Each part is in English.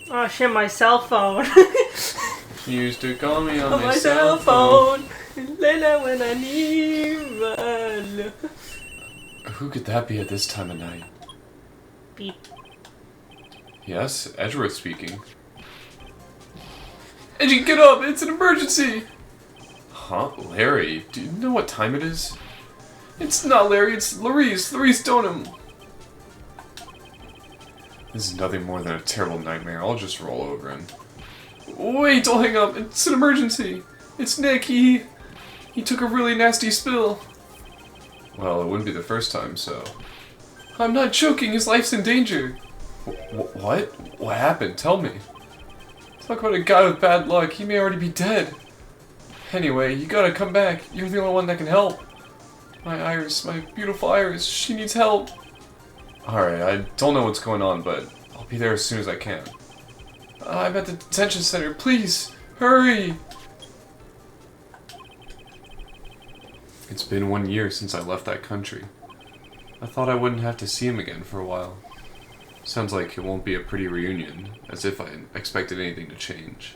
Oh shit, my cell phone. You used to call me on my cell phone. Layla when I need my love. Who could that be at this time of night? Beep. Yes, Edgeworth speaking. Edgy, get up! It's an emergency! Huh? Larry? Do you know what time it is? It's not Larry, it's Larice. Larice Donham. This is nothing more than a terrible nightmare. I'll just roll over and... Wait, don't hang up. It's an emergency. It's Nick. He took a really nasty spill. Well, it wouldn't be the first time, so... I'm not joking. His life's in danger. What? What happened? Tell me. Talk about a guy with bad luck. He may already be dead. Anyway, you gotta come back. You're the only one that can help. My Iris, my beautiful Iris. She needs help. Alright, I don't know what's going on, but I'll be there as soon as I can. I'm at the detention center. Please, hurry! It's been 1 year since I left that country. I thought I wouldn't have to see him again for a while. Sounds like it won't be a pretty reunion, as if I expected anything to change.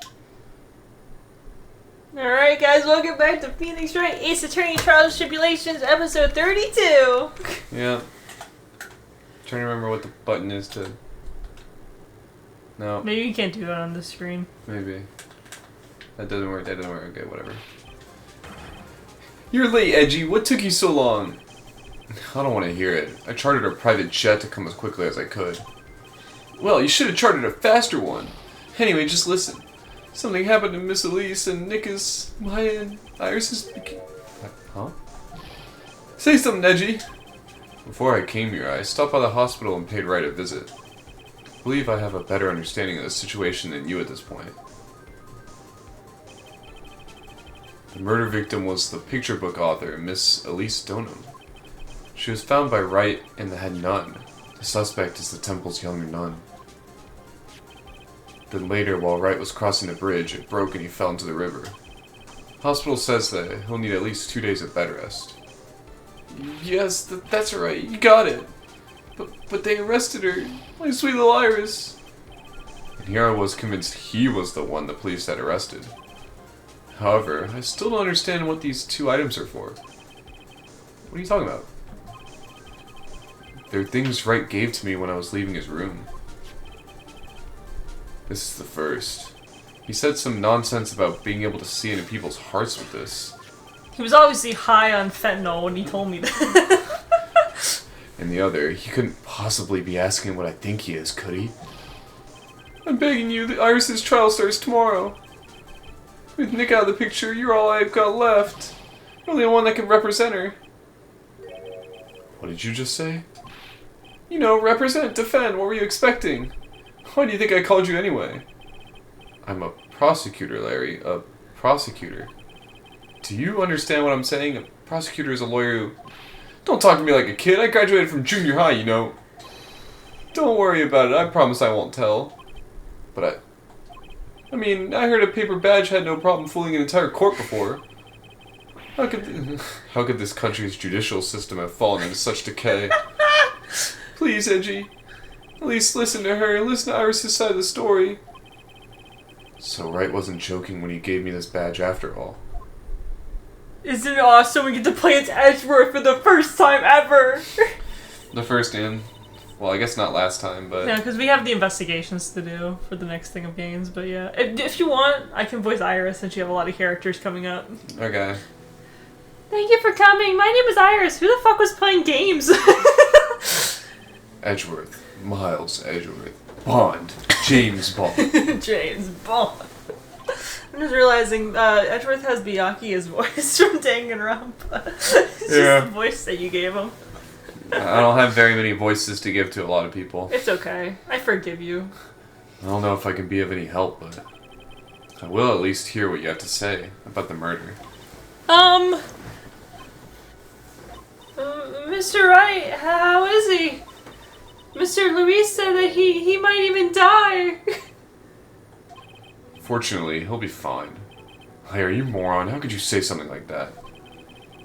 Alright guys, welcome back to Phoenix Wright Ace Attorney Trials Tribulations, episode 32! Yeah. Trying to remember what the button is to... No. Maybe you can't do that on the screen. Maybe. That doesn't work, okay, whatever. You're late, Edgy. What took you so long? I don't want to hear it. I chartered a private jet to come as quickly as I could. Well, you should have chartered a faster one. Anyway, just listen. Something happened to Miss Elise and Nick's, Maya, and Iris's... Huh? Say something, Edgy. Before I came here, I stopped by the hospital and paid Wright a visit. I believe I have a better understanding of the situation than you at this point. The murder victim was the picture book author, Miss Elise Donham. She was found by Wright and the head nun. The suspect is the temple's younger nun. Then later, while Wright was crossing the bridge, it broke and he fell into the river. The hospital says that he'll need at least 2 days of bed rest. Yes, that's right, you got it. But they arrested her, my sweet little Iris. And here I was convinced he was the one the police had arrested. However, I still don't understand what these 2 items are for. What are you talking about? They're things Wright gave to me when I was leaving his room. This is the first. He said some nonsense about being able to see into people's hearts with this. He was obviously high on fentanyl when he told me that. And the other, he couldn't possibly be asking what I think he is, could he? I'm begging you, the Iris's trial starts tomorrow. With Nick out of the picture, you're all I've got left. You're the only one that can represent her. What did you just say? You know, represent, defend, what were you expecting? Why do you think I called you anyway? I'm a prosecutor, Larry. A prosecutor. Do you understand what I'm saying? A prosecutor is a lawyer who... Don't talk to me like a kid. I graduated from junior high, you know. Don't worry about it. I promise I won't tell. But I mean, I heard a paper badge had no problem fooling an entire court before. How could this country's judicial system have fallen into such decay? Please, Edgy. At least listen to her. Listen to Iris' side of the story. So Wright wasn't joking when he gave me this badge after all. Isn't it awesome we get to play as Edgeworth for the first time ever? The first and... Well, I guess not last time, but... Yeah, because we have the investigations to do for the next thing of games, but yeah. If you want, I can voice Iris since you have a lot of characters coming up. Okay. Thank you for coming. My name is Iris. Who the fuck was playing games? Edgeworth. Miles Edgeworth. Bond. James Bond. James Bond. I'm just realizing Edgeworth has Biaki's voice from Danganronpa. It's just the voice that you gave him. I don't have very many voices to give to a lot of people. It's okay. I forgive you. I don't know if I can be of any help, but I will at least hear what you have to say about the murder. Mr. Wright, how is he? Mr. Luis said that he might even die. Fortunately, he'll be fine. Larry, you moron. How could you say something like that?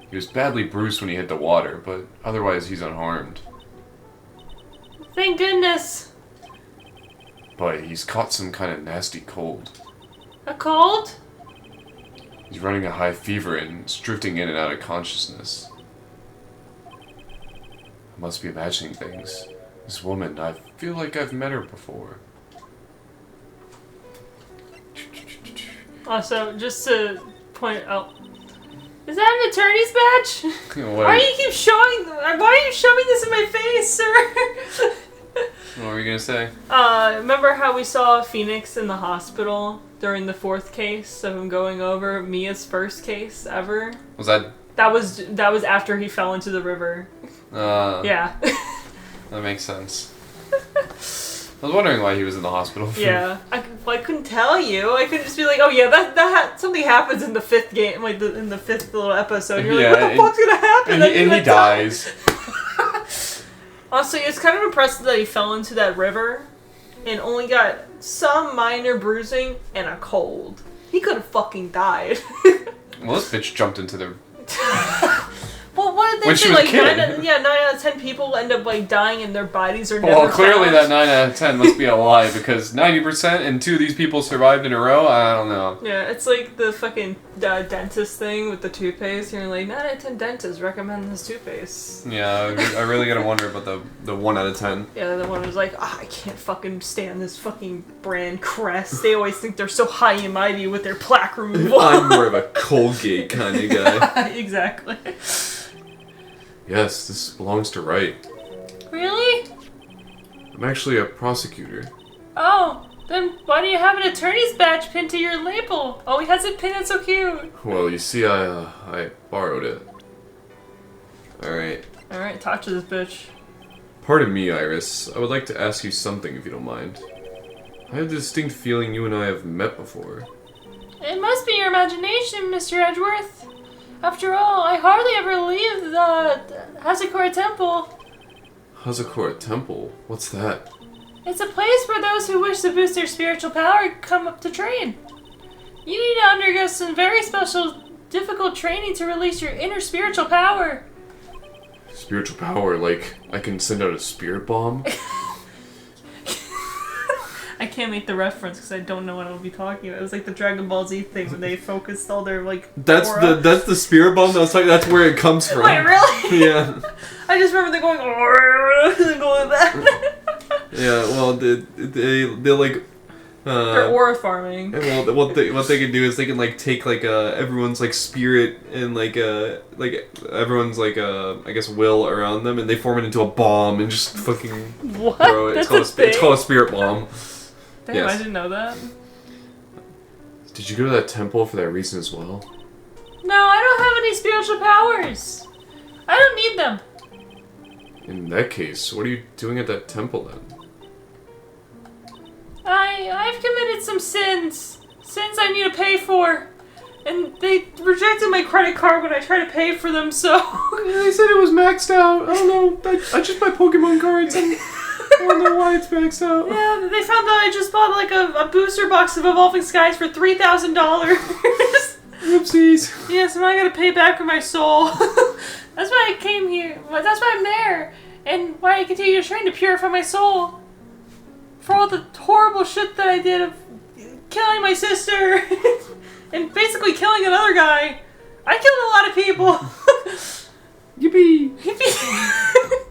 He was badly bruised when he hit the water, but otherwise he's unharmed. Thank goodness. but he's caught some kind of nasty cold. A cold? He's running a high fever and is drifting in and out of consciousness. I must be imagining things. This woman, I feel like I've met her before. Also, just to point out, is that an attorney's badge? Why do you keep showing? Why are you shoving this in my face, sir? What were you gonna say? Remember how we saw Phoenix in the hospital during the 4th case of him going over Mia's first case ever? Was that? That was after he fell into the river. Yeah. That makes sense. I was wondering why he was in the hospital. Yeah, I couldn't tell you. I could just be like, oh yeah, that something happens in the 5th game, like in the 5th little episode. You're like, what the fuck's gonna happen? And he dies. Honestly, it's kind of impressive that he fell into that river and only got some minor bruising and a cold. He could have fucking died. Well, this bitch jumped into the... Well, what did they say? Like 9 out of 10 people end up like dying and their bodies are never Well, clearly found. that 9 out of 10 must be a lie because 90% and 2 of these people survived in a row. I don't know. Yeah, it's like the fucking dentist thing with the toothpaste. You're like, 9 out of 10 dentists recommend this toothpaste. Yeah, I really gotta wonder about the 1 out of 10. Yeah, the one who's like, I can't fucking stand this fucking brand Crest. They always think they're so high and mighty with their plaque removal. I'm more of a Colgate kind of guy. Exactly. Yes, this belongs to Wright. Really? I'm actually a prosecutor. Oh, then why do you have an attorney's badge pinned to your label? Oh, he has it pinned, it's so cute. Well, you see, I borrowed it. Alright, talk to this bitch. Pardon me, Iris. I would like to ask you something if you don't mind. I have the distinct feeling you and I have met before. It must be your imagination, Mr. Edgeworth. After all, I hardly ever leave the Hazakura Temple. Hazakura Temple? What's that? It's a place where those who wish to boost their spiritual power come up to train. You need to undergo some very special, difficult training to release your inner spiritual power. Spiritual power? Like, I can send out a spirit bomb? I can't make the reference because I don't know what I'll be talking about. It was like the Dragon Ball Z thing when they focused all their like. That's the spirit bomb that I was talking. That's where it comes from. Wait, really? Yeah. I just remember them going and going like that. Yeah. Well, they like. They're aura farming. Well, what they can do is they can like take like everyone's like spirit and like everyone's like I guess will around them, and they form it into a bomb and just fucking what? throw it. That's It's called a spirit bomb. Damn, yes. I didn't know that. Did you go to that temple for that reason as well? No, I don't have any spiritual powers. I don't need them. In that case, what are you doing at that temple then? I've committed some sins. Sins I need to pay for. And they rejected my credit card when I tried to pay for them, so... Yeah, they said it was maxed out. I don't know. I just buy Pokemon cards and I don't know why it's maxed out. Yeah, they found out I just bought like a booster box of Evolving Skies for $3,000. Oopsies. Yeah, so now I gotta pay back for my soul. That's why I came here. That's why I'm there. And why I continue to train to purify my soul. For all the horrible shit that I did of killing my sister and basically killing another guy. I killed a lot of people. Yippee! Yippee!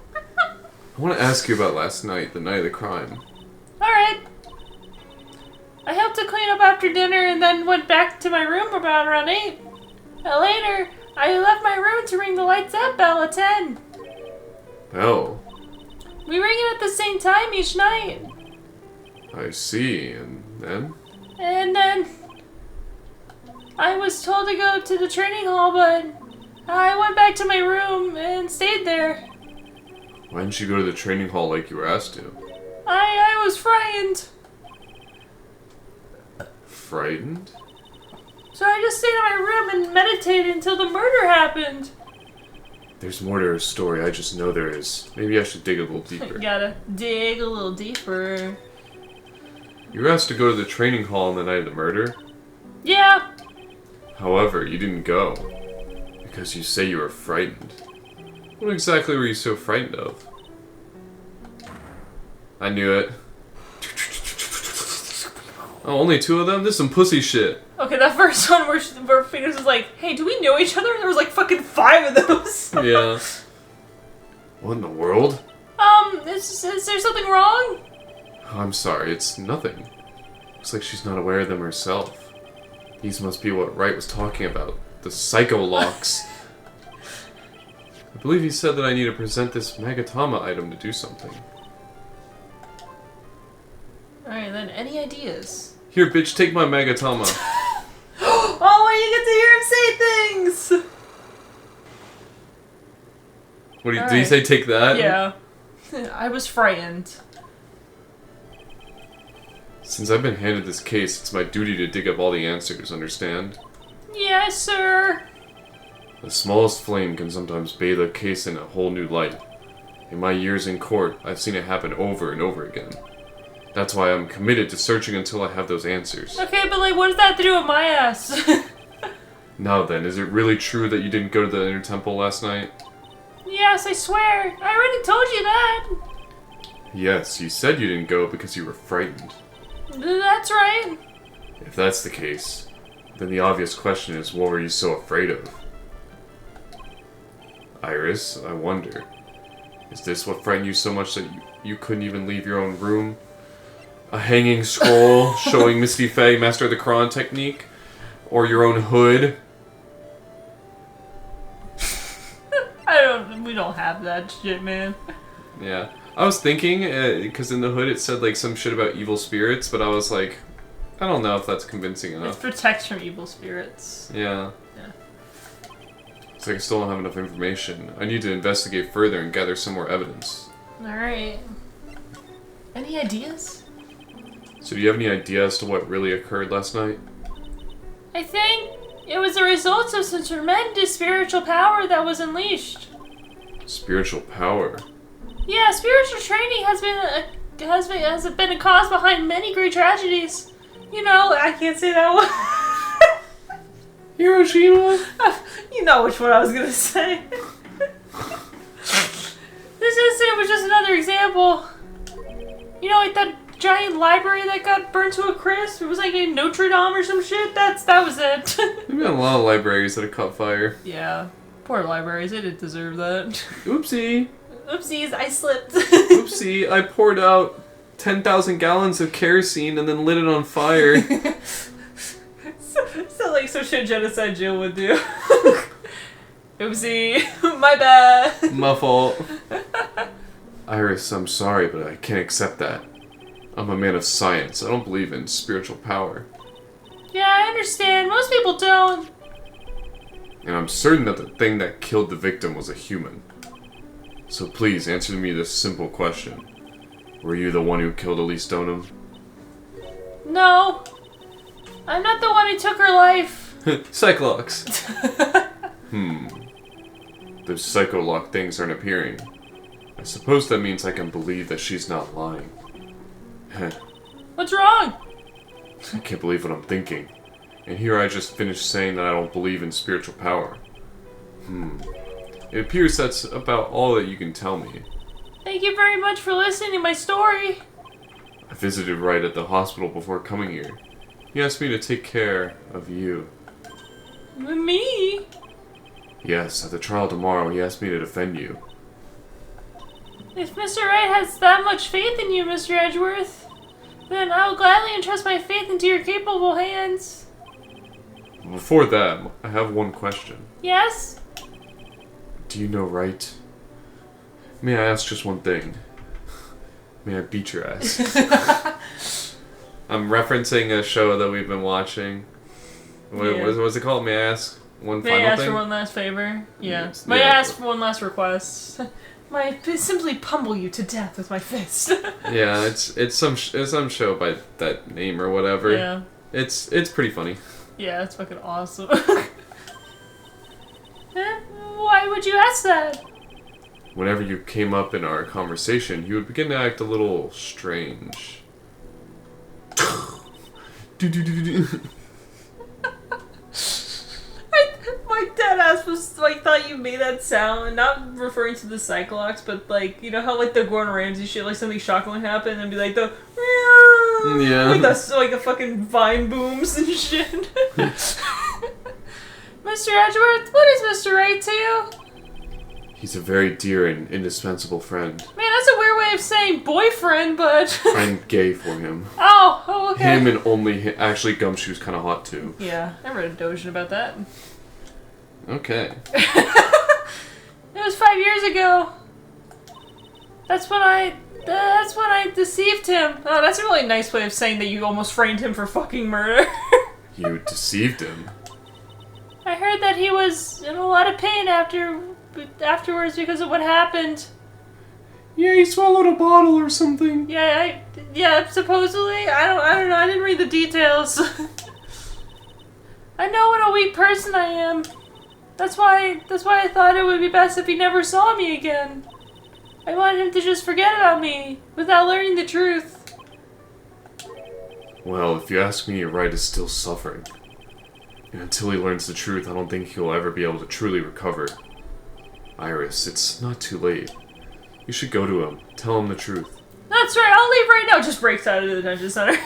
I want to ask you about last night, the night of the crime. Alright. I helped to clean up after dinner and then went back to my room about around 8. Later, I left my room to ring the lights up bell at 10. Oh. We ring it at the same time each night. I see, and then? And then I was told to go to the training hall, but I went back to my room and stayed there. Why didn't you go to the training hall like you were asked to? I was frightened. Frightened? So I just stayed in my room and meditated until the murder happened. There's more to her story, I just know there is. Maybe I should dig a little deeper. Gotta dig a little deeper. You were asked to go to the training hall on the night of the murder? Yeah. However, you didn't go. Because you say you were frightened. What exactly were you so frightened of? I knew it. Oh, only 2 of them? This is some pussy shit. Okay, that first one where Phoenix was like, hey, do we know each other? There was like fucking 5 of those. Yeah. What in the world? Is there something wrong? Oh, I'm sorry, it's nothing. Looks like she's not aware of them herself. These must be what Wright was talking about. The psycho locks. I believe he said that I need to present this Magatama item to do something. Alright, then, any ideas? Here, bitch, take my Magatama. Oh, you get to hear him say things! What did he say, take that? Yeah. I was frightened. Since I've been handed this case, it's my duty to dig up all the answers, understand? Yes, sir. The smallest flame can sometimes bathe a case in a whole new light. In my years in court, I've seen it happen over and over again. That's why I'm committed to searching until I have those answers. Okay, but like, what does that have to do with my ass? Now then, is it really true that you didn't go to the inner temple last night? Yes, I swear. I already told you that. Yes, you said you didn't go because you were frightened. That's right. If that's the case, then the obvious question is, what were you so afraid of? Iris, I wonder, is this what frightened you so much that you couldn't even leave your own room? A hanging scroll showing Misty Faye Master of the Quran technique? Or your own hood? We don't have that shit, man. Yeah. I was thinking, because in the hood it said like some shit about evil spirits, but I was like, I don't know if that's convincing It enough. protects from evil spirits. Yeah. Yeah. It's like I still don't have enough information. I need to investigate further and gather some more evidence. Alright. Any ideas? So do you have any idea as to what really occurred last night? I think it was the results of some tremendous spiritual power that was unleashed. Spiritual power? Yeah, spiritual training has been a cause behind many great tragedies. You know, I can't say that one. Hiroshima? You know which one I was gonna say. This incident was just another example. You know, like that giant library that got burnt to a crisp? It was like a Notre Dame or some shit? That was it. There's been a lot of libraries that have caught fire. Yeah. Poor libraries, they didn't deserve that. Oopsie. Oopsies, I slipped. Oopsie, I poured out 10,000 gallons of kerosene and then lit it on fire. Sounds like some shit Genocide Jill would do. Oopsie, my bad. My fault. Iris, I'm sorry, but I can't accept that. I'm a man of science. I don't believe in spiritual power. Yeah, I understand. Most people don't. And I'm certain that the thing that killed the victim was a human. So please answer me this simple question. Were you the one who killed Elise Stoneham? No. I'm not the one who took her life. Cyclops. Those psycho-lock things aren't appearing. I suppose that means I can believe that she's not lying. What's wrong? I can't believe what I'm thinking. And here I just finished saying that I don't believe in spiritual power. It appears that's about all that you can tell me. Thank you very much for listening to my story. I visited Wright at the hospital before coming here. He asked me to take care of you. Me? Yes, at the trial tomorrow he asked me to defend you. If Mr. Wright has that much faith in you, Mr. Edgeworth, then I will gladly entrust my faith into your capable hands. Before that, I have one question. Yes? Do you know Wright? May I ask just one thing? May I beat your ass? I'm referencing a show that we've been watching. What's it called? May I ask one May final I ask thing? for one last favor? Yeah. Yes. May Yeah. I ask for one last request? May I simply pummel you to death with my fist? Yeah, it's some show by that name or whatever. Yeah. It's pretty funny. Yeah, it's fucking awesome. Why would you ask that? Whenever you came up in our conversation, you would begin to act a little strange. My dead ass was like, thought you made that sound, and not referring to the Cyclops, but like, you know how like the Gordon Ramsay shit, like something shocking would happen, and be like the Yeah. With us, like the fucking vine booms and shit. Mr. Edgeworth, what is Mr. Wright to you? He's a very dear and indispensable friend. Man, that's a weird way of saying boyfriend, but... I'm gay for him. Oh, okay. Him and only him. Actually, Gumshoe's kind of hot too. Yeah, I read a doujin about that. Okay. It was 5 years ago. That's when I deceived him. Oh, that's a really nice way of saying that you almost framed him for fucking murder. You deceived him? I heard that he was in a lot of pain afterwards because of what happened. Yeah, he swallowed a bottle or something. Yeah, supposedly. I don't know. I didn't read the details. I know what a weak person I am. That's why I thought it would be best if he never saw me again. I wanted him to just forget about me without learning the truth. Well, if you ask me, Wright is still suffering. And until he learns the truth, I don't think he'll ever be able to truly recover. Iris, it's not too late. You should go to him. Tell him the truth. That's right, I'll leave right now. Just breaks out of the detention center.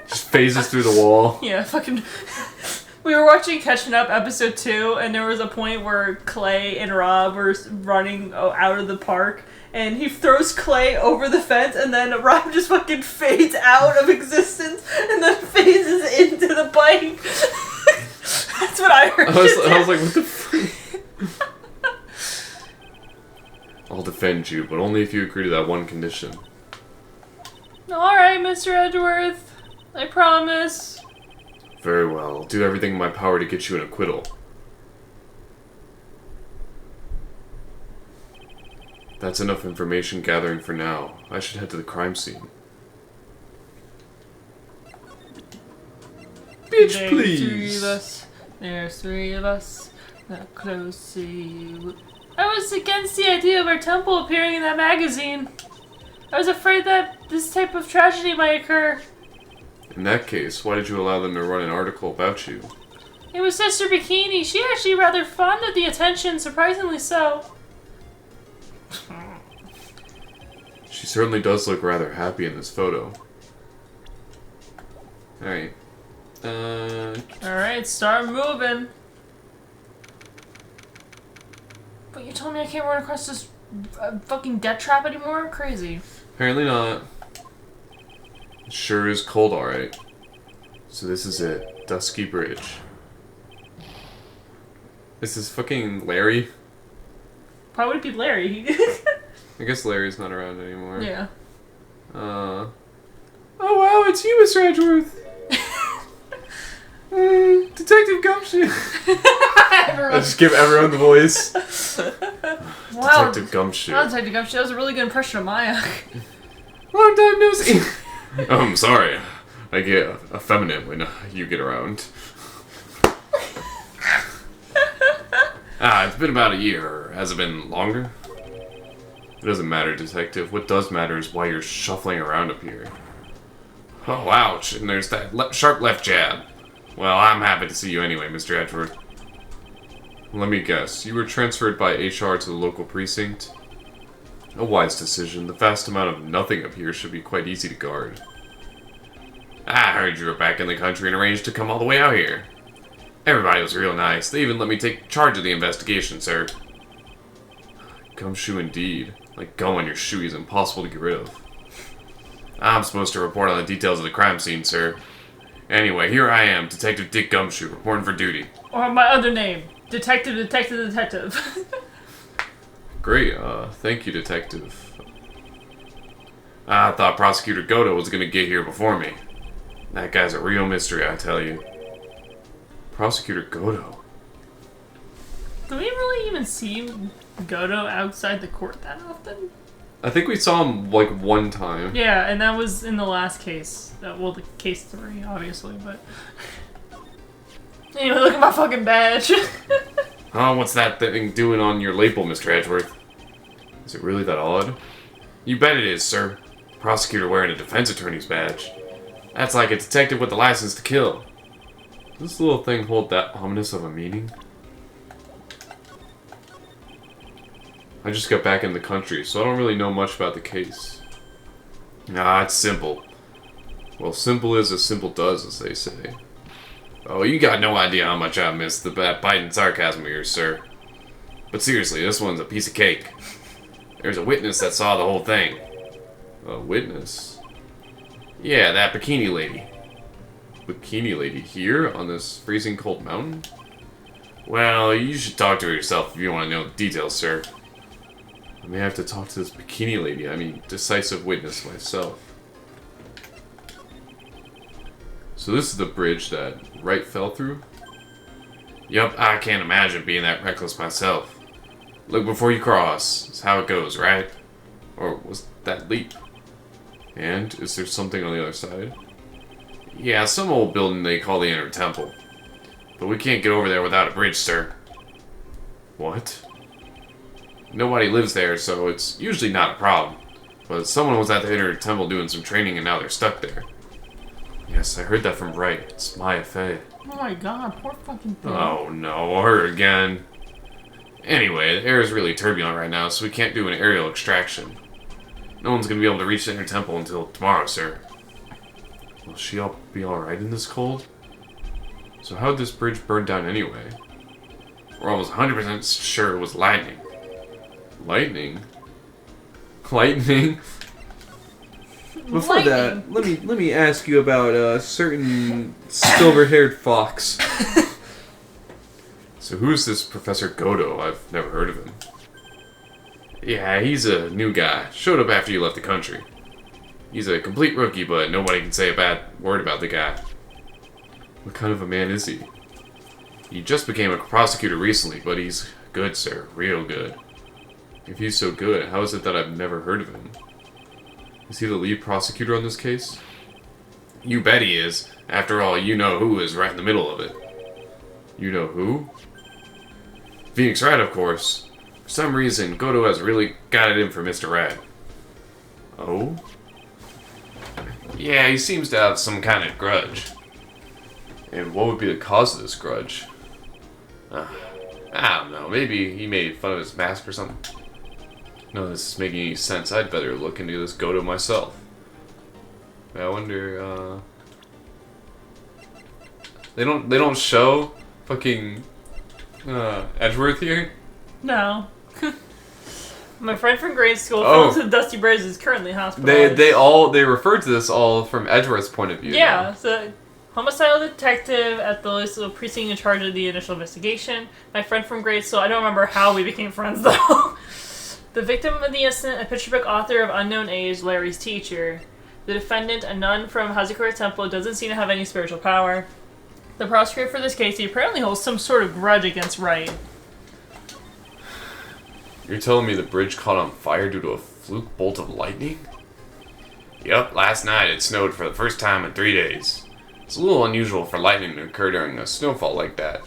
Just phases through the wall. Yeah, fucking... We were watching Catching Up episode 2, and there was a point where Clay and Rob were running out of the park, and he throws Clay over the fence, and then Rob just fucking fades out of existence, and then phases into the bike. That's what I heard. I was like, what the fuck? I'll defend you, but only if you agree to that one condition. Alright, Mr. Edgeworth. I promise. Very well. I'll do everything in my power to get you an acquittal. That's enough information gathering for now. I should head to the crime scene. Bitch, please! There's three of us. Not close to you. I was against the idea of our temple appearing in that magazine. I was afraid that this type of tragedy might occur. In that case, why did you allow them to run an article about you? It was Sister Bikini. She actually rather fond of the attention, surprisingly so. She certainly does look rather happy in this photo. Alright. Alright, start moving. But you told me I can't run across this fucking death trap anymore? Crazy. Apparently not. It sure is cold, alright. So this is it. Dusky Bridge. This is fucking Larry. Why would it be Larry? I guess Larry's not around anymore. Yeah. Oh wow, it's you, Mr. Edgeworth! Detective Gumshoe! I just give everyone the voice. Wow. Detective Gumshoe. Wow, Detective Gumshoe. That was a really good impression of Maya. Long time no see. Oh, I'm sorry. I get effeminate when you get around. It's been about a year. Has it been longer? It doesn't matter, Detective. What does matter is why you're shuffling around up here. Oh, ouch. And there's that sharp left jab. Well, I'm happy to see you anyway, Mr. Edgeworth. Let me guess. You were transferred by HR to the local precinct? A wise decision. The vast amount of nothing up here should be quite easy to guard. I heard you were back in the country and arranged to come all the way out here. Everybody was real nice. They even let me take charge of the investigation, sir. Gumshoe indeed. Like gum on your shoe is impossible to get rid of. I'm supposed to report on the details of the crime scene, sir. Anyway, here I am, Detective Dick Gumshoe, reporting for duty. Or my other name, Detective. Great, thank you, Detective. I thought Prosecutor Goto was gonna get here before me. That guy's a real mystery, I tell you. Prosecutor Goto? Do we really even see Goto outside the court that often? I think we saw him, like, one time. Yeah, and that was in the last case. Well, the case 3, obviously, but... Anyway, look at my fucking badge. Oh, what's that thing doing on your label, Mr. Edgeworth? Is it really that odd? You bet it is, sir. Prosecutor wearing a defense attorney's badge. That's like a detective with a license to kill. Does this little thing hold that ominous of a meaning? I just got back in the country, so I don't really know much about the case. Nah, it's simple. Well, simple is as simple does, as they say. Oh, you got no idea how much I missed the biting sarcasm of yours, sir. But seriously, this one's a piece of cake. There's a witness that saw the whole thing. A witness? Yeah, that bikini lady. Bikini lady here on this freezing cold mountain? Well, you should talk to her yourself if you want to know the details, sir. I may have to talk to this bikini lady. I mean, decisive witness myself. So this is the bridge that Wright fell through? Yup, I can't imagine being that reckless myself. Look before you cross. That's how it goes, right? Or was that leap? And is there something on the other side? Yeah, some old building they call the Inner Temple. But we can't get over there without a bridge, sir. What? Nobody lives there, so it's usually not a problem. But someone was at the Inner Temple doing some training and now they're stuck there. Yes, I heard that from Wright. It's my affair. Oh my god, poor fucking thing. Oh no, her again. Anyway, the air is really turbulent right now, so we can't do an aerial extraction. No one's gonna be able to reach the Inner Temple until tomorrow, sir. Will she be alright in this cold? So how'd this bridge burn down anyway? We're almost 100% sure it was lightning. Lightning? Lightning? Before that, let me ask you about a certain silver-haired fox. So who's this Professor Godo? I've never heard of him. Yeah, he's a new guy. Showed up after you left the country. He's a complete rookie, but nobody can say a bad word about the guy. What kind of a man is he? He just became a prosecutor recently, but he's good, sir. Real good. If he's so good, how is it that I've never heard of him? Is he the lead prosecutor on this case? You bet he is. After all, you know who is right in the middle of it. You know who? Phoenix Wright, of course. For some reason, Godo has really got it in for Mr. Wright. Oh? Yeah, he seems to have some kind of grudge. And what would be the cause of this grudge? I don't know. Maybe he made fun of his mask or something. No, this is making any sense. I'd better look into this Godo myself. I wonder, They don't show fucking Edgeworth here? No. My friend from grade school, fell into the Dusty Bridge, is currently hospitalized. They refer to this all from Edgeworth's point of view. Yeah, so homicidal detective at the local precinct in charge of the initial investigation. My friend from grade school, I don't remember how we became friends though. The victim of the incident, a picture book author of unknown age, Larry's teacher. The defendant, a nun from Hazakura Temple, doesn't seem to have any spiritual power. The prosecutor for this case, he apparently holds some sort of grudge against Wright. You're telling me the bridge caught on fire due to a fluke bolt of lightning? Yep, last night it snowed for the first time in 3 days. It's a little unusual for lightning to occur during a snowfall like that.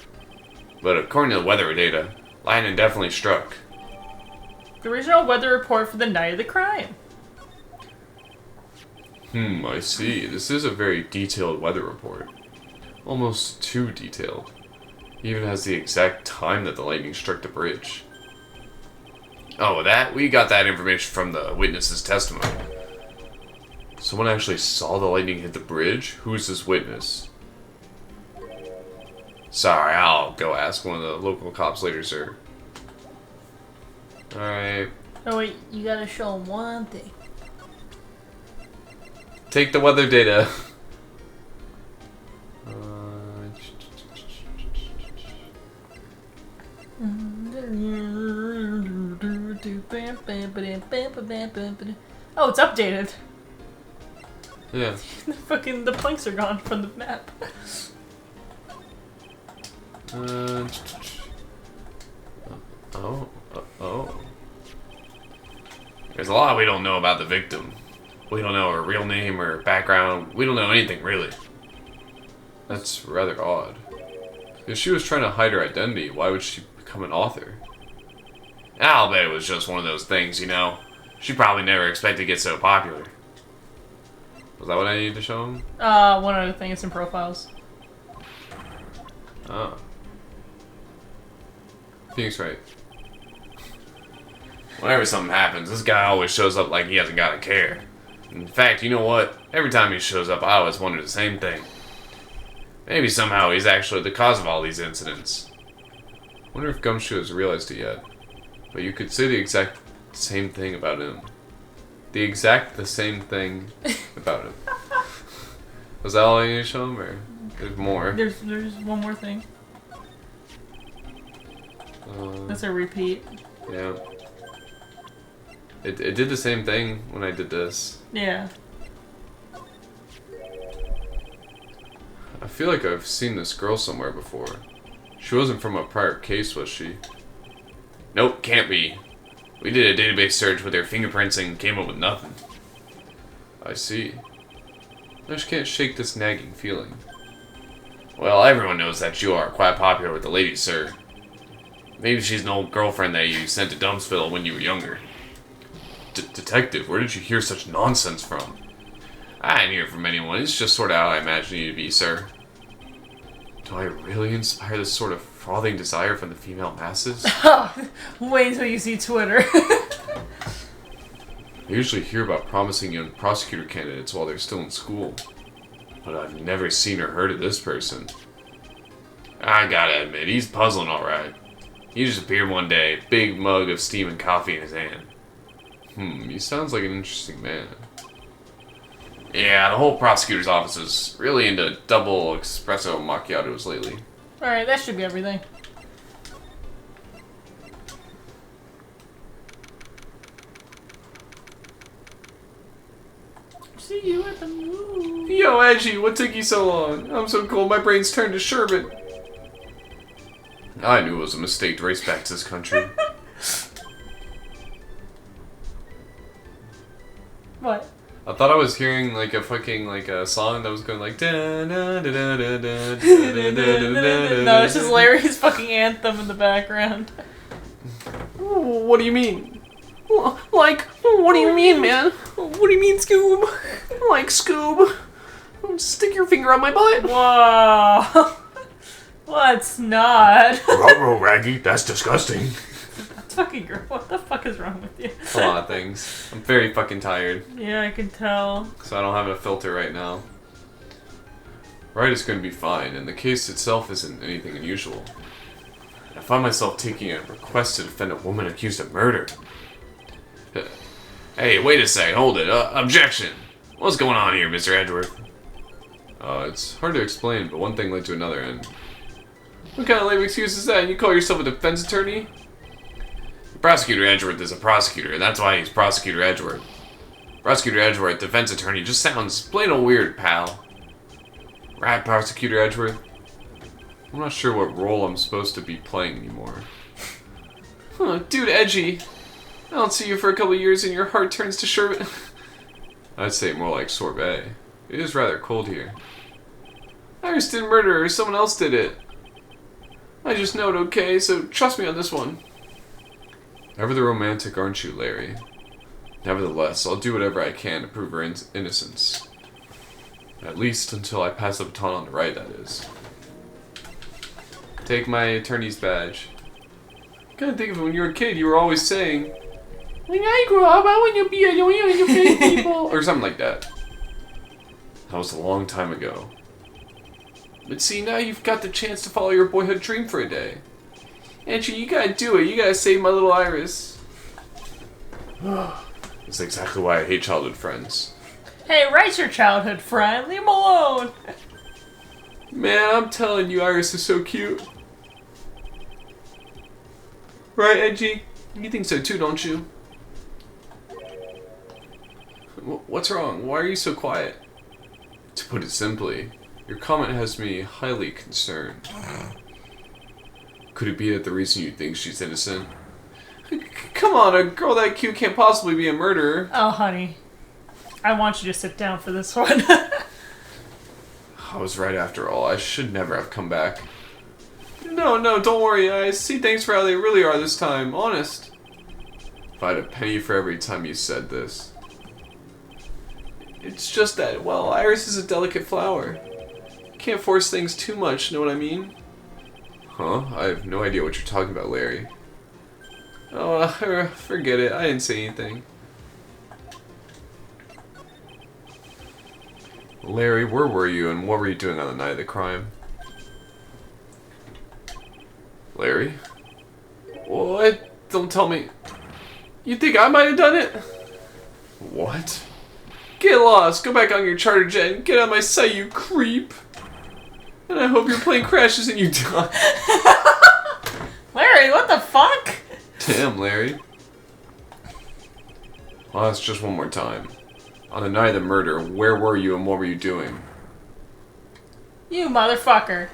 But according to the weather data, lightning definitely struck. The original weather report for the night of the crime. I see. This is a very detailed weather report. Almost too detailed. He even has the exact time that the lightning struck the bridge. Oh, we got that information from the witness's testimony. Someone actually saw the lightning hit the bridge? Who's this witness? Sorry, I'll go ask one of the local cops later, sir. Alright. Oh wait, you gotta show him one thing. Take the weather data. Oh, it's updated. Yeah. The planks are gone from the map. Oh. There's a lot we don't know about the victim. We don't know her real name or background. We don't know anything, really. That's rather odd. If she was trying to hide her identity, why would she become an author? I'll bet it was just one of those things, you know. She probably never expected to get so popular. Was that what I needed to show him? One other thing, it's in profiles. Oh. Phoenix Wright. Whenever something happens, this guy always shows up like he hasn't got a care. In fact, you know what? Every time he shows up, I always wonder the same thing. Maybe somehow he's actually the cause of all these incidents. Wonder if Gumshoe has realized it yet. But you could say the exact same thing about him. The same thing about him. Was that all I need to show him, or there's more? There's one more thing. That's a repeat. Yeah. It did the same thing when I did this. Yeah. I feel like I've seen this girl somewhere before. She wasn't from a prior case, was she? Nope, can't be. We did a database search with her fingerprints and came up with nothing. I see. I just can't shake this nagging feeling. Well, everyone knows that you are quite popular with the ladies, sir. Maybe she's an old girlfriend that you sent to Dumpsville when you were younger. Detective, where did you hear such nonsense from? I didn't hear it from anyone. It's just sort of how I imagine you to be, sir. Do I really inspire this sort of frothing desire from the female masses? Wait until you see Twitter. I usually hear about promising young prosecutor candidates while they're still in school. But I've never seen or heard of this person. I gotta admit, he's puzzling alright. He just appeared one day, big mug of steaming coffee in his hand. He sounds like an interesting man. Yeah, the whole prosecutor's office is really into double espresso macchiatos lately. Alright, that should be everything. See you at the moon. Yo, Edgy, what took you so long? I'm so cold, my brain's turned to sherbet. I knew it was a mistake to race back to this country. What? I thought I was hearing like a fucking like a song that was going like da da da da da da da. No, it's just Larry's fucking anthem in the background. What do you mean? Like, what do you mean, man? What do you mean, Scoob? Like Scoob? Stick your finger on my butt. Whoa. Let's not. Ruh-roh, Raggy, that's disgusting. That's fucking gross. What the fuck is wrong with you? A lot of things. I'm very fucking tired. Yeah, I can tell. So I don't have a filter right now. Wright is going to be fine, and the case itself isn't anything unusual. I find myself taking a request to defend a woman accused of murder. Hey, wait a sec, hold it. Objection! What's going on here, Mr. Edgeworth? It's hard to explain, but one thing led to another, and... What kind of lame excuse is that? You call yourself a defense attorney? Prosecutor Edgeworth is a prosecutor, and that's why he's Prosecutor Edgeworth. Prosecutor Edgeworth, defense attorney, just sounds plain old weird, pal. Right, Prosecutor Edgeworth? I'm not sure what role I'm supposed to be playing anymore. Huh, dude, Edgy. I don't see you for a couple of years and your heart turns to sherbet. I'd say more like sorbet. It is rather cold here. Iris didn't murder her, someone else did it. I just know it, okay, so trust me on this one. Ever the romantic, aren't you, Larry? Nevertheless, I'll do whatever I can to prove her innocence. At least until I pass the baton on to Wright, that is. Take my attorney's badge. Kinda think of it when you were a kid, you were always saying, when I grow up, I want to be a young people. Or something like that. That was a long time ago. But see, now you've got the chance to follow your boyhood dream for a day. Angie, you gotta do it. You gotta save my little Iris. That's exactly why I hate childhood friends. Hey, Wright's your childhood friend. Leave him alone. Man, I'm telling you, Iris is so cute. Right, Edgy? You think so too, don't you? What's wrong? Why are you so quiet? To put it simply, your comment has me highly concerned. Could it be that the reason you think she's innocent? Come on, a girl that cute can't possibly be a murderer. Oh, honey. I want you to sit down for this one. I was right after all. I should never have come back. No, don't worry. I see things for how they really are this time. Honest. If I had a penny for every time you said this. It's just that, well, Iris is a delicate flower. You can't force things too much, know what I mean? Huh? I have no idea what you're talking about, Larry. Oh, forget it. I didn't say anything. Larry, where were you and what were you doing on the night of the crime? Larry? What? Don't tell me. You think I might have done it? What? Get lost. Go back on your charter jet and get out of my sight, you creep. And I hope your plane crashes and you die. Larry, what the fuck? Damn, Larry. Well, that's just one more time. On the night of the murder, where were you and what were you doing? You motherfucker.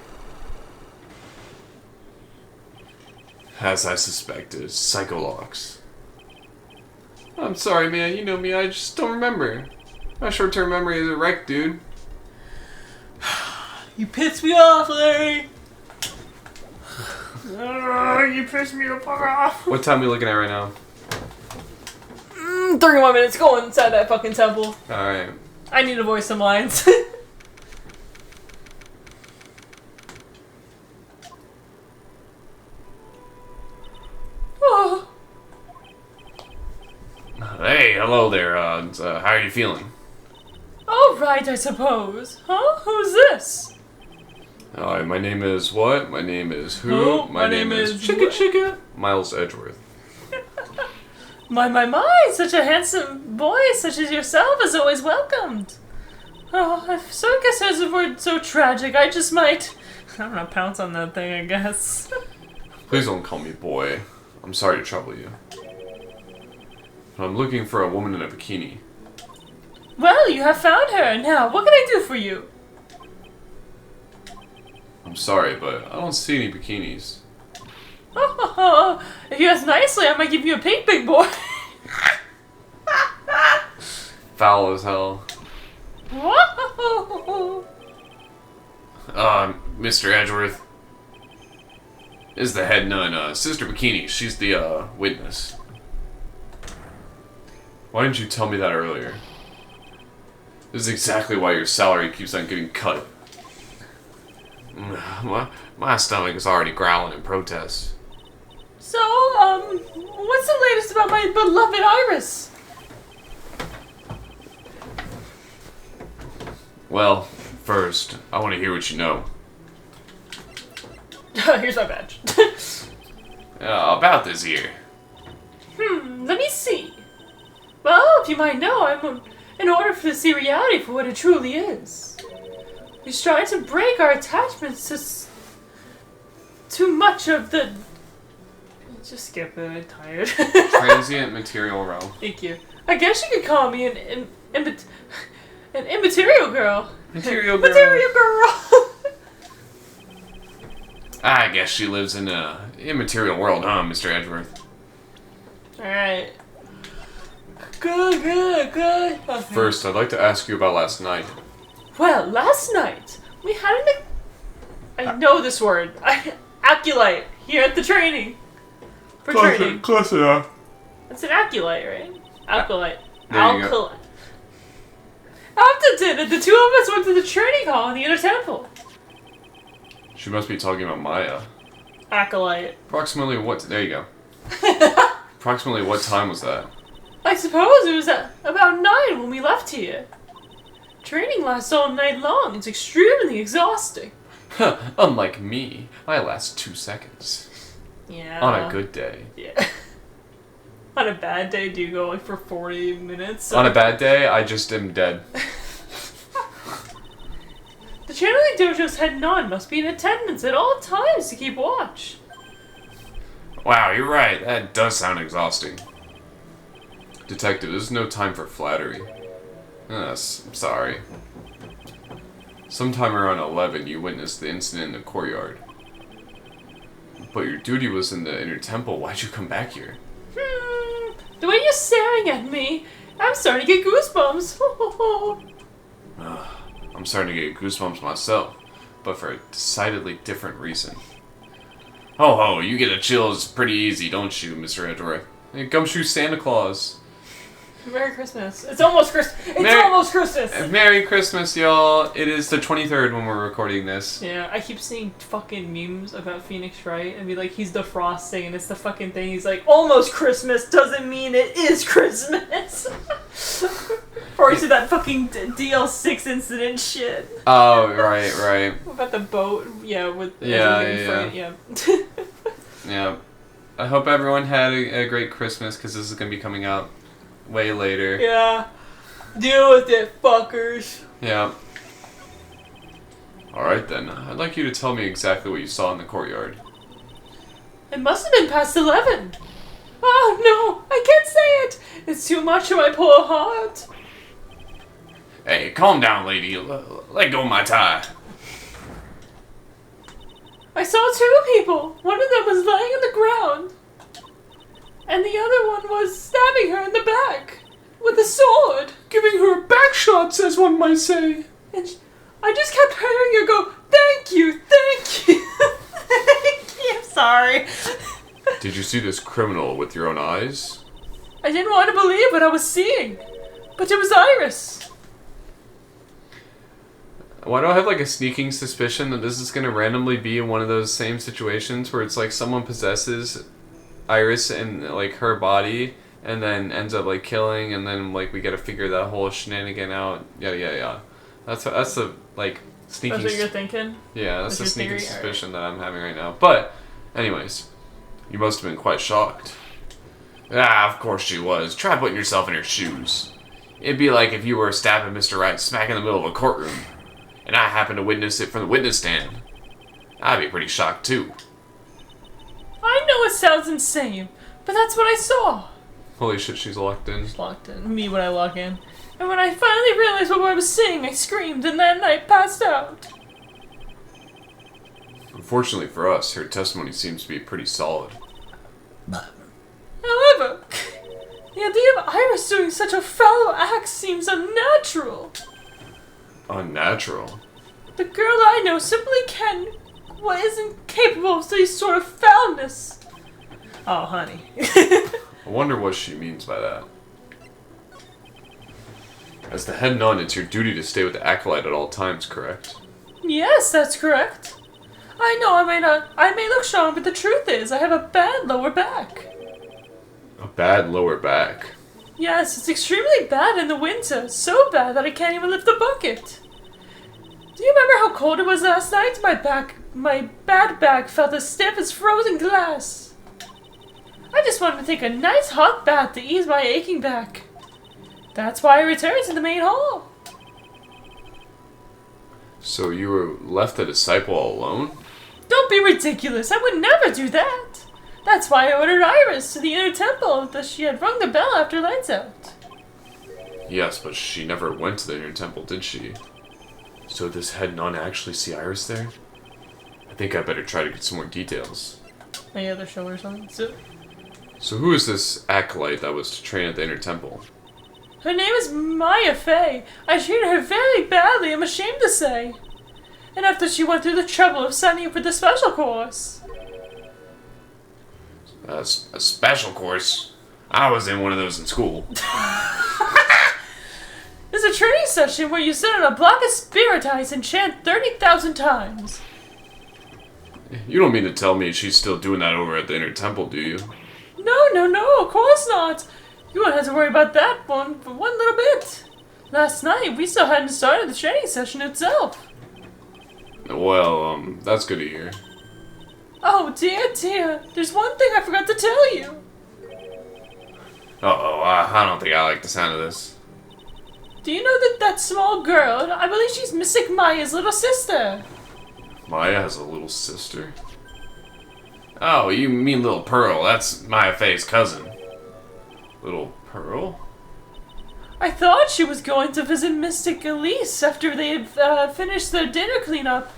As I suspected, Psycholox. I'm sorry, man. You know me. I just don't remember. My short-term memory is a wreck, dude. You pissed me off, Larry. You pissed me the fuck off. What time are we looking at right now? 31 minutes. Go inside that fucking temple. Alright. I need to voice some lines. Oh. Hey, hello there. How are you feeling? Oh, right, I suppose. Huh? Who's this? My name is what? My name is who? My name is Chicka Chicka. Miles Edgeworth. My, such a handsome boy such as yourself is always welcomed. Oh, so I guess there's a word so tragic, I just might, I don't know, pounce on that thing, I guess. Please don't call me boy. I'm sorry to trouble you. I'm looking for a woman in a bikini. Well, you have found her. Now, what can I do for you? I'm sorry, but I don't see any bikinis. Oh, if you ask nicely, I might give you a pink, big boy. Foul as hell. Whoa. Mr. Edgeworth is the head nun, Sister Bikini. She's the, witness. Why didn't you tell me that earlier? This is exactly why your salary keeps on getting cut. My stomach is already growling in protest. So, what's the latest about my beloved Iris? Well, first, I want to hear what you know. Here's my badge. About this here. Let me see. Well, if you might know, I'm in order for to see reality for what it truly is. He's trying to break our attachments to too much of the... Just skip it, I'm tired. Transient material realm. Thank you. I guess you could call me an immaterial girl. Material girl. Material girl. I guess she lives in a immaterial world, huh, Mr. Edgeworth? Alright. Good. Okay. First, I'd like to ask you about last night. Well, last night, we had I know this word. Acolyte, here at the training. For training. Close enough. It's an acolyte, right? Acolyte. There you go. After dinner, the two of us went to the training hall in the inner temple. She must be talking about Maya. Acolyte. Approximately what... There you go. Approximately what time was that? I suppose it was at about 9 when we left here. Training lasts all night long. It's extremely exhausting. Unlike me, I last 2 seconds. Yeah. On a good day. Yeah. On a bad day, do you go like for 40 minutes? On a bad day, I just am dead. The channeling dojo's head nun must be in attendance at all times to keep watch. Wow, you're right. That does sound exhausting. Detective, this is no time for flattery. Yes, I'm sorry. Sometime around 11, you witnessed the incident in the courtyard. But your duty was in the inner temple. Why'd you come back here? The way you're staring at me, I'm starting to get goosebumps. I'm starting to get goosebumps myself, but for a decidedly different reason. Ho, you get a chills pretty easy, don't you, Mr. Edgeworth? Hey, gumshoe Santa Claus. Merry Christmas. It's almost Christmas. Almost Christmas. Merry Christmas, y'all. It is the 23rd when we're recording this. Yeah, I keep seeing fucking memes about Phoenix Wright and be like, he's the frosting and it's the fucking thing. He's like, almost Christmas doesn't mean it is Christmas. Before to that fucking DL6 incident shit. Oh, right. About the boat, yeah, with Yeah. Yeah. I hope everyone had a great Christmas, because this is going to be coming out way later. Yeah. Deal with it, fuckers. Yeah. Alright then, I'd like you to tell me exactly what you saw in the courtyard. It must have been past 11. Oh no, I can't say it. It's too much for my poor heart. Hey, calm down, lady. Let go of my tie. I saw two people. One of them was lying on the ground. And the other one was stabbing her in the back. With a sword. Giving her a back shot, as one might say. And I just kept hearing her go, thank you, thank you. Thank you. I'm sorry. Did you see this criminal with your own eyes? I didn't want to believe what I was seeing. But it was Iris. Why do I have like a sneaking suspicion that this is going to randomly be in one of those same situations where it's like someone possesses Iris and like her body and then ends up like killing, and then like we got to figure that whole shenanigan out. Yeah. That's the like sneaking. That's what you're thinking? Yeah, that's the sneaking theory? suspicion that I'm having right now. But, anyways, you must have been quite shocked. Ah, of course she was. Try putting yourself in her shoes. It'd be like if you were stabbing Mr. Wright smack in the middle of a courtroom, and I happened to witness it from the witness stand. I'd be pretty shocked too. I know it sounds insane, but that's what I saw. Holy shit, she's locked in. She's locked in. Me when I log in. And when I finally realized what I was seeing, I screamed, and that night passed out. Unfortunately for us, her testimony seems to be pretty solid. However, the idea of Iris doing such a foul act seems unnatural. Unnatural? The girl I know simply isn't capable of any sort of foulness. Oh, honey. I wonder what she means by that. As the head nun, it's your duty to stay with the acolyte at all times, correct? Yes, that's correct. I know I may look strong, but the truth is I have a bad lower back. A bad lower back? Yes, it's extremely bad in the winter. So bad that I can't even lift the bucket. Do you remember how cold it was last night? My bad back felt as stiff as frozen glass. I just wanted to take a nice hot bath to ease my aching back. That's why I returned to the main hall. So you were left a disciple all alone? Don't be ridiculous. I would never do that. That's why I ordered Iris to the inner temple, that she had rung the bell after lights out. Yes, but she never went to the inner temple, did she? So did this head nun actually see Iris there? I think I better try to get some more details. Any other show or something? So who is this acolyte that was to train at the inner temple? Her name is Maya Fey. I treated her very badly, I'm ashamed to say. And after she went through the trouble of signing up for the special course. A special course? I was in one of those in school. There's a training session where you sit on a block of spirit ice and chant 30,000 times. You don't mean to tell me she's still doing that over at the inner temple, do you? No, of course not. You won't have to worry about that one for one little bit. Last night, we still hadn't started the training session itself. Well, that's good to hear. Oh, dear. There's one thing I forgot to tell you. Uh-oh, I don't think I like the sound of this. Do you know that small girl, I believe she's Mystic Maya's little sister. Maya has a little sister? Oh, you mean Little Pearl. That's Maya Fey's cousin. Little Pearl? I thought she was going to visit Mystic Elise after they had finished their dinner cleanup.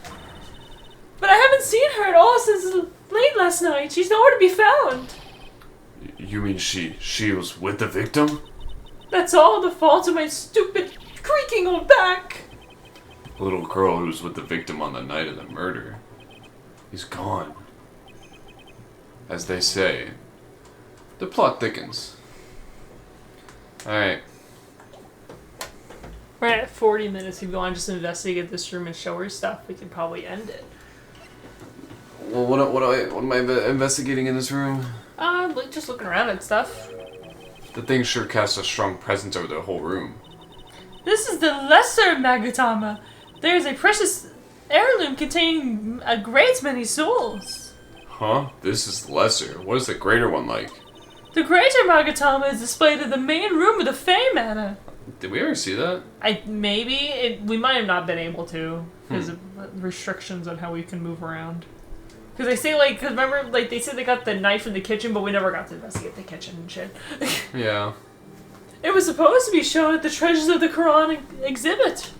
But I haven't seen her at all since late last night. She's nowhere to be found. You mean she was with the victim? That's all the fault of my stupid, creaking old back. The little girl who was with the victim on the night of the murder. He's gone. As they say, the plot thickens. Alright. We're at 40 minutes. If you want to just investigate this room and show her stuff, we can probably end it. Well, what am I investigating in this room? Just looking around at stuff. The thing sure casts a strong presence over the whole room. This is the lesser Magatama. There is a precious heirloom containing a great many souls. Huh? This is the lesser. What is the greater one like? The greater Magatama is displayed in the main room of the Fey Manor. Did we ever see that? We might have not been able to because of restrictions on how we can move around. Because they say cause remember, they said they got the knife in the kitchen, but we never got to investigate the kitchen and shit. Yeah. It was supposed to be shown at the Treasures of the Quran exhibit,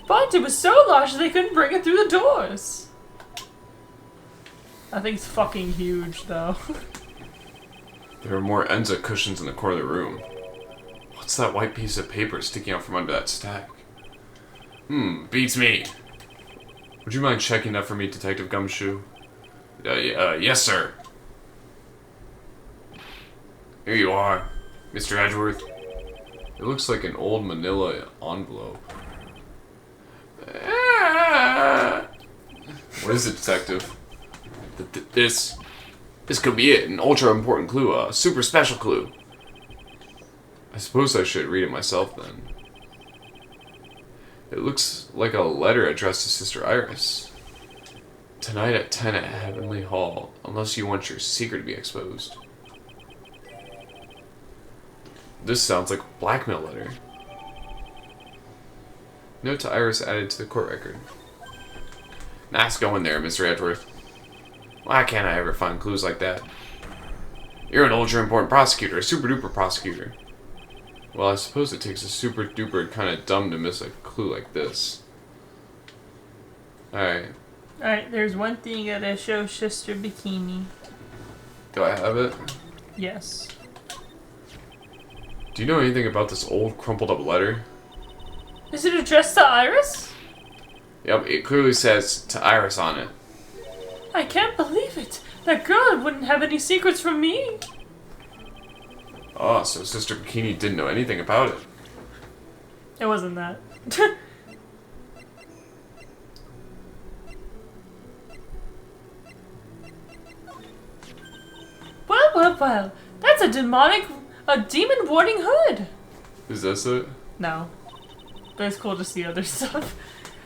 but it was so large that they couldn't bring it through the doors. That thing's fucking huge, though. There are more Enza cushions in the corner of the room. What's that white piece of paper sticking out from under that stack? Beats me. Would you mind checking that for me, Detective Gumshoe? Yes, sir. Here you are, Mr. Edgeworth. It looks like an old manila envelope. What is it, Detective? This could be it. An ultra important clue. A super special clue. I suppose I should read it myself then. It looks like a letter addressed to Sister Iris. Tonight at 10 at Heavenly Hall, unless you want your secret to be exposed. This sounds like a blackmail letter. Note to Iris added to the court record. Nice going there, Mr. Edgeworth. Why can't I ever find clues like that? You're an ultra important prosecutor, a super duper prosecutor. Well, I suppose it takes a super duper kind of dumb to miss a clue like this. Alright. Alright, there's one thing you gotta show Sister Bikini. Do I have it? Yes. Do you know anything about this old crumpled up letter? Is it addressed to Iris? Yep, it clearly says to Iris on it. I can't believe it. That girl wouldn't have any secrets from me. Oh, so Sister Bikini didn't know anything about it. It wasn't that. Well. That's a demon warding hood. Is this it? No. But it's cool to see other stuff.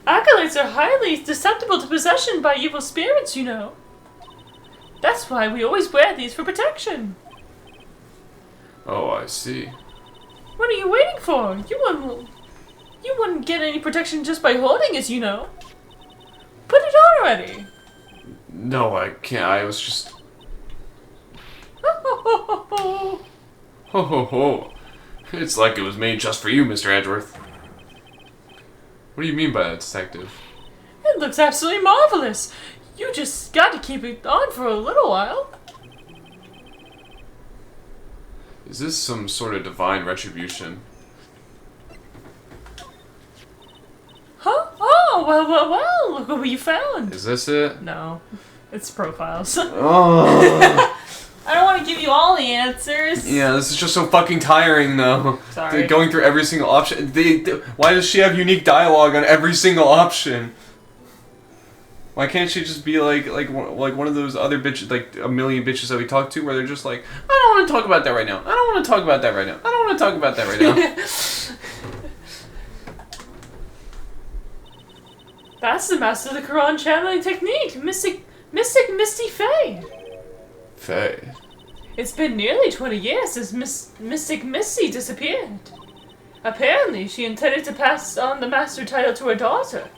Acolytes are highly susceptible to possession by evil spirits, you know. That's why we always wear these for protection. Oh, I see. What are you waiting for? You wouldn't get any protection just by holding it, you know. Put it on already. No, I can't. I was just... Ho ho ho. It's like it was made just for you, Mr. Edgeworth. What do you mean by that, Detective? It looks absolutely marvelous. You just got to keep it on for a little while. Is this some sort of divine retribution? Huh? Oh, well, look what you found. Is this it? No, it's profiles. Oh. I don't want to give you all the answers. Yeah, this is just so fucking tiring, though. Sorry. Going through every single option. Why does she have unique dialogue on every single option? Why can't she just be like one of those other bitches, like a million bitches that we talk to, where they're just like, I don't want to talk about that right now. I don't want to talk about that right now. I don't want to talk about that right now. That's the Master of the Quran channeling technique, Mystic Misty Fae. Faye. It's been nearly 20 years since Mystic Misty disappeared. Apparently, she intended to pass on the master title to her daughter.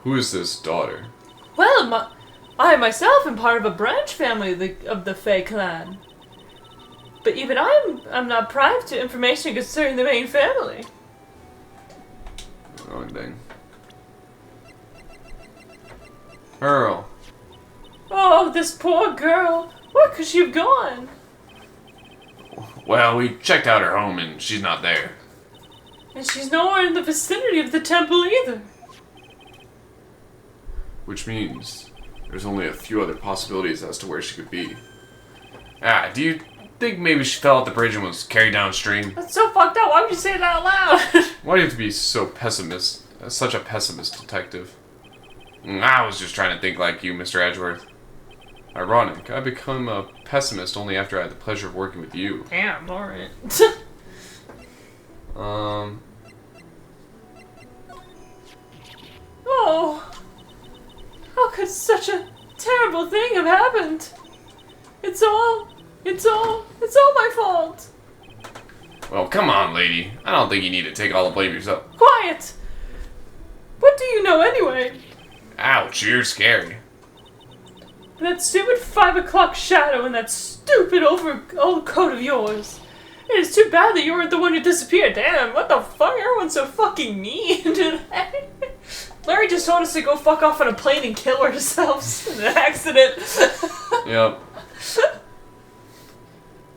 Who is this daughter? Well, I myself am part of a branch family of the Fae clan. But even I'm not privy to information concerning the main family. Wrong thing. Earl. Oh, this poor girl. Where could she have gone? Well, we checked out her home and she's not there. And she's nowhere in the vicinity of the temple either. Which means there's only a few other possibilities as to where she could be. Do you think maybe she fell off the bridge and was carried downstream? That's so fucked up. Why would you say that out loud? Why do you have to be so such a pessimist, detective? I was just trying to think like you, Mr. Edgeworth. Ironic, I become a pessimist only after I had the pleasure of working with you. Damn, alright. no! How could such a terrible thing have happened? It's all my fault. Well, come on, lady. I don't think you need to take all the blame yourself. Quiet! What do you know anyway? Ouch, you're scary. That stupid 5 o'clock shadow and that stupid old coat of yours. It is too bad that you weren't the one who disappeared. Damn, what the fuck? Everyone's so fucking mean today. Larry just told us to go fuck off on a plane and kill ourselves in an accident. Yep.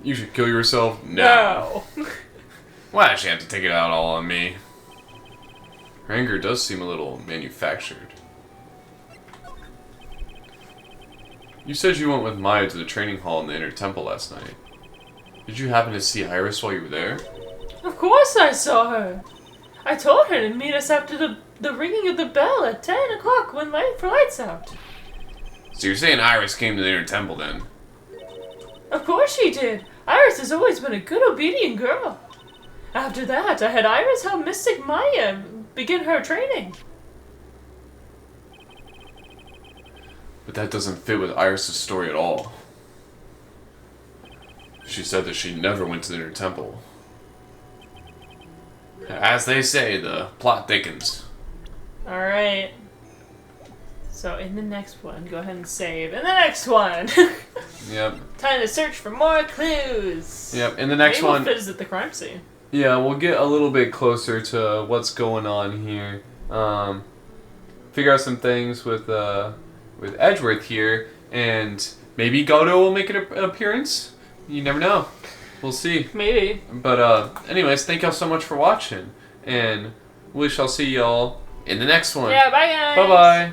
You should kill yourself now. No. Why does she have to take it out all on me? Her anger does seem a little manufactured. You said you went with Maya to the training hall in the inner temple last night. Did you happen to see Iris while you were there? Of course I saw her. I told her to meet us after the ringing of the bell at 10 o'clock when lights out. So you're saying Iris came to the inner temple then? Of course she did. Iris has always been a good, obedient girl. After that, I had Iris help Mystic Maya begin her training. But that doesn't fit with Iris' story at all. She said that she never went to the inner temple. As they say, the plot thickens. Alright. So in the next one, go ahead and save. In the next one! Yep. Time to search for more clues. Yep, in the next Maybe one... we'll visit the crime scene. Yeah, we'll get a little bit closer to what's going on here. Figure out some things with Edgeworth here, and maybe Godo will make an appearance. You never know. We'll see. Maybe. But anyways, thank y'all so much for watching, and we shall see y'all in the next one. Yeah, bye guys. Bye bye.